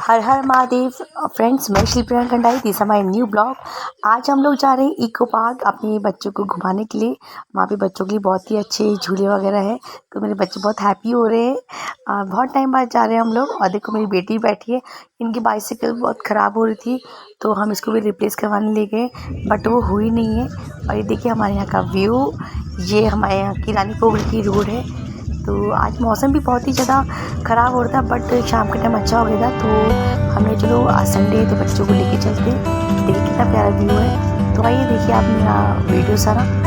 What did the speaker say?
हर हर महादेव फ्रेंड्स, मैं Shilpi Kandai, this is my new blog. आज हम लोग जा रहे हैं इको पार्क अपने बच्चों को घुमाने के लिए। वहाँ पे बच्चों के लिए बहुत ही अच्छे झूले वगैरह है, तो मेरे बच्चे बहुत हैप्पी हो रहे हैं। बहुत टाइम बाद जा रहे हैं हम लोग। और देखो मेरी बेटी बैठी है, इनकी बाइसाइकिल बहुत ख़राब हो रही थी तो हम इसको भी रिप्लेस करवाने ले गए, बट वो हुई नहीं है। और ये देखिए हमारे यहाँ का व्यू, ये हमारे यहाँ की रानी पोगल की रोड है। तो आज मौसम भी बहुत ही ज़्यादा ख़राब हो रहा था, बट शाम के टाइम अच्छा हो गया था। तो हमने चलो आज संडे है तो बच्चों को लेके चलते। देखिए कितना प्यारा व्यू है। तो आइए देखिए आप मेरा वीडियो सारा।